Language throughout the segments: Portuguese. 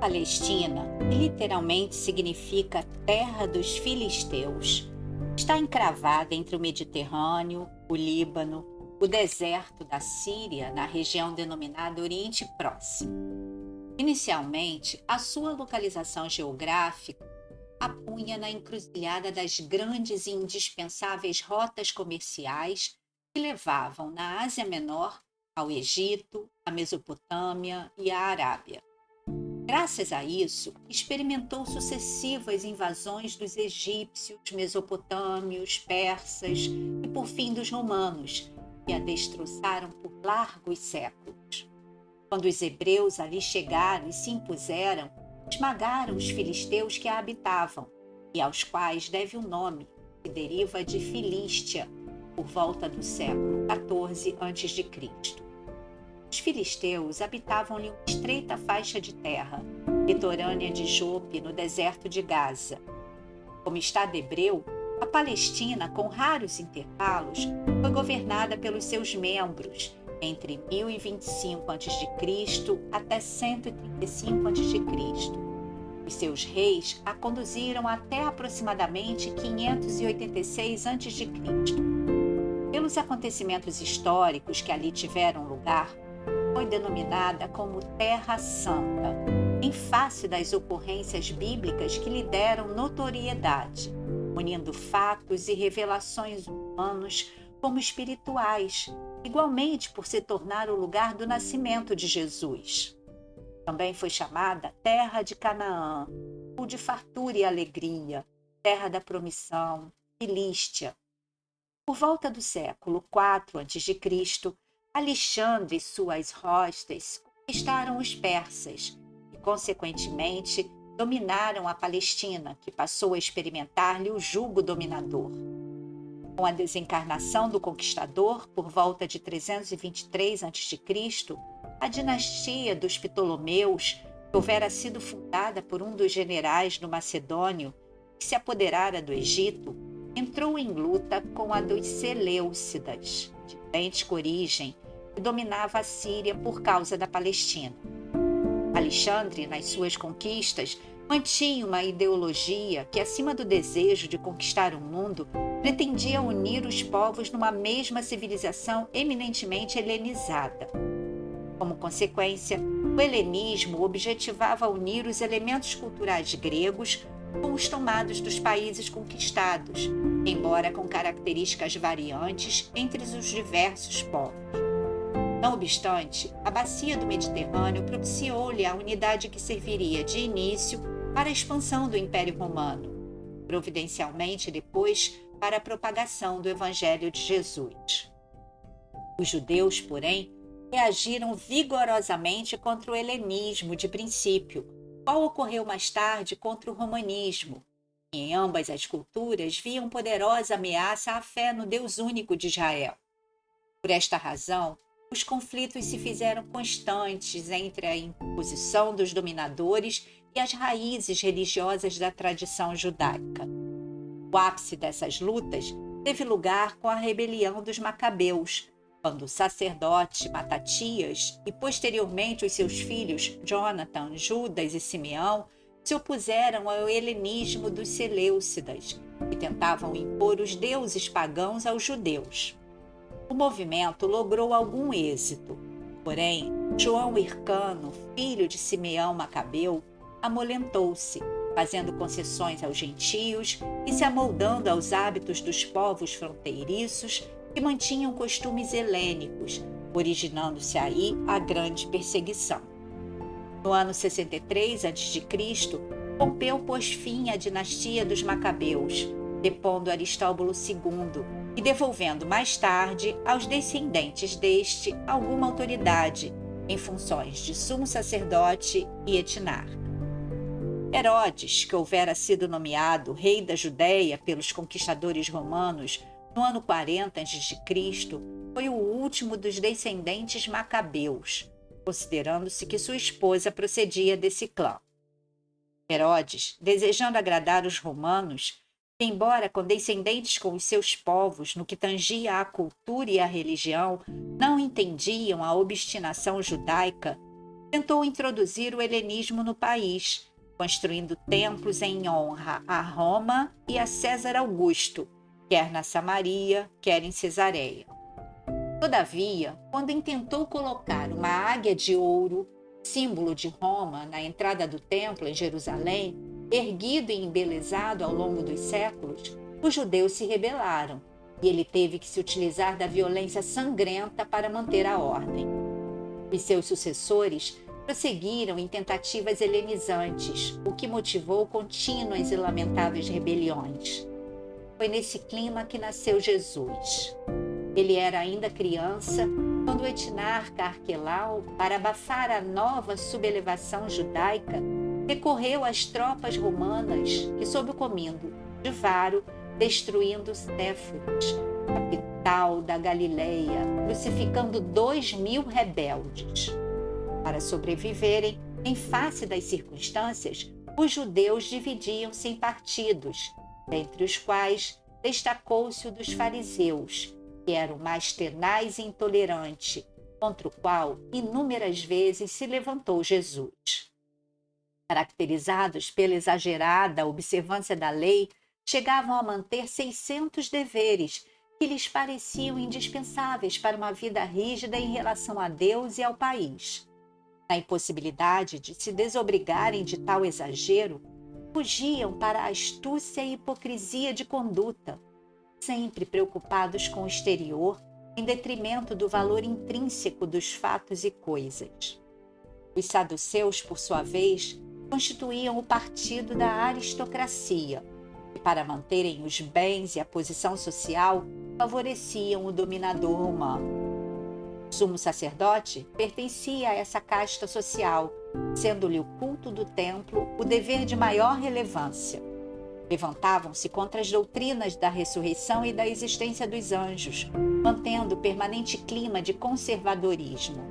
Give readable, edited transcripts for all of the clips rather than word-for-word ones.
Palestina, que literalmente significa terra dos filisteus, está encravada entre o Mediterrâneo, o Líbano, o deserto da Síria, na região denominada Oriente Próximo. Inicialmente, a sua localização geográfica a punha na encruzilhada das grandes e indispensáveis rotas comerciais que levavam na Ásia Menor ao Egito, à Mesopotâmia e à Arábia. Graças a isso, experimentou sucessivas invasões dos egípcios, mesopotâmios, persas e, por fim, dos romanos, que a destroçaram por largos séculos. Quando os hebreus ali chegaram e se impuseram, esmagaram os filisteus que a habitavam, e aos quais deve o nome, que deriva de Filístia, por volta do século XIV a.C. Os filisteus habitavam-lhe uma estreita faixa de terra, litorânea de Jope, no deserto de Gaza. Como Estado hebreu, a Palestina, com raros intervalos, foi governada pelos seus membros entre 1025 a.C. até 135 a.C. Os seus reis a conduziram até aproximadamente 586 a.C. Pelos acontecimentos históricos que ali tiveram lugar, foi denominada como Terra Santa, em face das ocorrências bíblicas que lhe deram notoriedade, unindo fatos e revelações humanos como espirituais, igualmente por se tornar o lugar do nascimento de Jesus. Também foi chamada Terra de Canaã, ou de fartura e alegria, Terra da Promissão, Filístia. Por volta do século IV a.C., Alexandre e suas hostes conquistaram os persas e, consequentemente, dominaram a Palestina, que passou a experimentar-lhe o jugo dominador. Com a desencarnação do conquistador, por volta de 323 a.C., a dinastia dos Ptolomeus, que houvera sido fundada por um dos generais do Macedônio, que se apoderara do Egito, entrou em luta com a dos Seleucidas, de idêntica origem, que dominava a Síria por causa da Palestina. Alexandre, nas suas conquistas, mantinha uma ideologia que, acima do desejo de conquistar o mundo, pretendia unir os povos numa mesma civilização eminentemente helenizada. Como consequência, o helenismo objetivava unir os elementos culturais gregos com os tomados dos países conquistados, embora com características variantes entre os diversos povos. Não obstante, a bacia do Mediterrâneo propiciou-lhe a unidade que serviria de início para a expansão do Império Romano, providencialmente depois para a propagação do Evangelho de Jesus. Os judeus, porém, reagiram vigorosamente contra o helenismo de princípio, qual ocorreu mais tarde contra o romanismo. E em ambas as culturas viam poderosa ameaça à fé no Deus único de Israel. Por esta razão, os conflitos se fizeram constantes entre a imposição dos dominadores e as raízes religiosas da tradição judaica. O ápice dessas lutas teve lugar com a rebelião dos Macabeus, quando o sacerdote Matatias e posteriormente os seus filhos Jonatan, Judas e Simeão se opuseram ao helenismo dos Seleucidas, que tentavam impor os deuses pagãos aos judeus. O movimento logrou algum êxito, porém, João Hircano, filho de Simeão Macabeu, amolentou-se, fazendo concessões aos gentios e se amoldando aos hábitos dos povos fronteiriços que mantinham costumes helênicos, originando-se aí a grande perseguição. No ano 63 a.C., Pompeu pôs fim à dinastia dos Macabeus, depondo Aristóbulo II e devolvendo mais tarde aos descendentes deste alguma autoridade em funções de sumo sacerdote e etnarca. Herodes, que houvera sido nomeado rei da Judéia pelos conquistadores romanos no ano 40 a.C., foi o último dos descendentes macabeus, considerando-se que sua esposa procedia desse clã. Herodes, desejando agradar os romanos, que, embora condescendentes com os seus povos no que tangia à cultura e à religião, não entendiam a obstinação judaica, tentou introduzir o helenismo no país, construindo templos em honra a Roma e a César Augusto, quer na Samaria, quer em Cesareia. Todavia, quando intentou colocar uma águia de ouro, símbolo de Roma, na entrada do templo em Jerusalém, erguido e embelezado ao longo dos séculos, os judeus se rebelaram e ele teve que se utilizar da violência sangrenta para manter a ordem. Os seus sucessores prosseguiram em tentativas helenizantes, o que motivou contínuas e lamentáveis rebeliões. Foi nesse clima que nasceu Jesus. Ele era ainda criança quando o etnarca Arquelau, para abafar a nova sublevação judaica, recorreu às tropas romanas que, sob o comando de Varo, destruindo Séforis, capital da Galileia, crucificando 2.000 rebeldes. Para sobreviverem, em face das circunstâncias, os judeus dividiam-se em partidos, dentre os quais destacou-se o dos fariseus, que era o mais tenaz e intolerante, contra o qual inúmeras vezes se levantou Jesus. Caracterizados pela exagerada observância da lei, chegavam a manter 600 deveres que lhes pareciam indispensáveis para uma vida rígida em relação a Deus e ao país. Na impossibilidade de se desobrigarem de tal exagero, fugiam para a astúcia e hipocrisia de conduta, sempre preocupados com o exterior, em detrimento do valor intrínseco dos fatos e coisas. Os saduceus, por sua vez, constituíam o partido da aristocracia, e para manterem os bens e a posição social, favoreciam o dominador romano. O sumo sacerdote pertencia a essa casta social, sendo-lhe o culto do templo o dever de maior relevância. Levantavam-se contra as doutrinas da ressurreição e da existência dos anjos, mantendo o permanente clima de conservadorismo.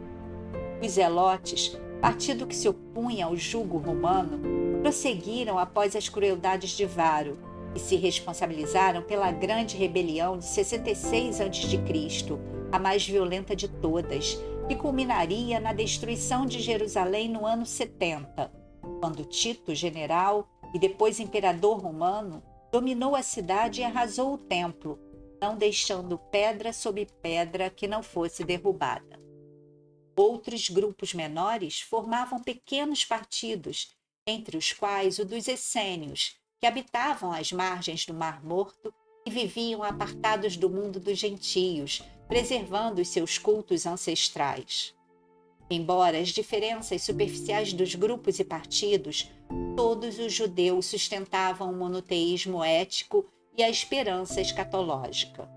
Os zelotes, partido que se opunha ao jugo romano, prosseguiram após as crueldades de Varo e se responsabilizaram pela grande rebelião de 66 a.C., a mais violenta de todas, que culminaria na destruição de Jerusalém no ano 70, quando Tito, general e depois imperador romano, dominou a cidade e arrasou o templo, não deixando pedra sobre pedra que não fosse derrubada. Outros grupos menores formavam pequenos partidos, entre os quais o dos essênios, que habitavam as margens do Mar Morto e viviam apartados do mundo dos gentios, preservando os seus cultos ancestrais. Embora as diferenças superficiais dos grupos e partidos, todos os judeus sustentavam o monoteísmo ético e a esperança escatológica.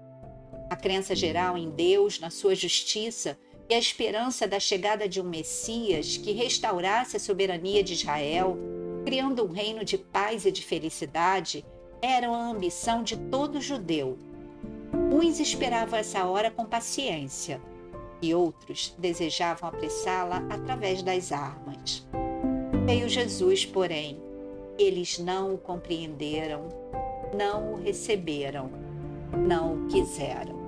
A crença geral em Deus, na sua justiça, e a esperança da chegada de um Messias que restaurasse a soberania de Israel, criando um reino de paz e de felicidade, eram a ambição de todo judeu. Uns esperavam essa hora com paciência, e outros desejavam apressá-la através das armas. Veio Jesus, porém, eles não o compreenderam, não o receberam, não o quiseram.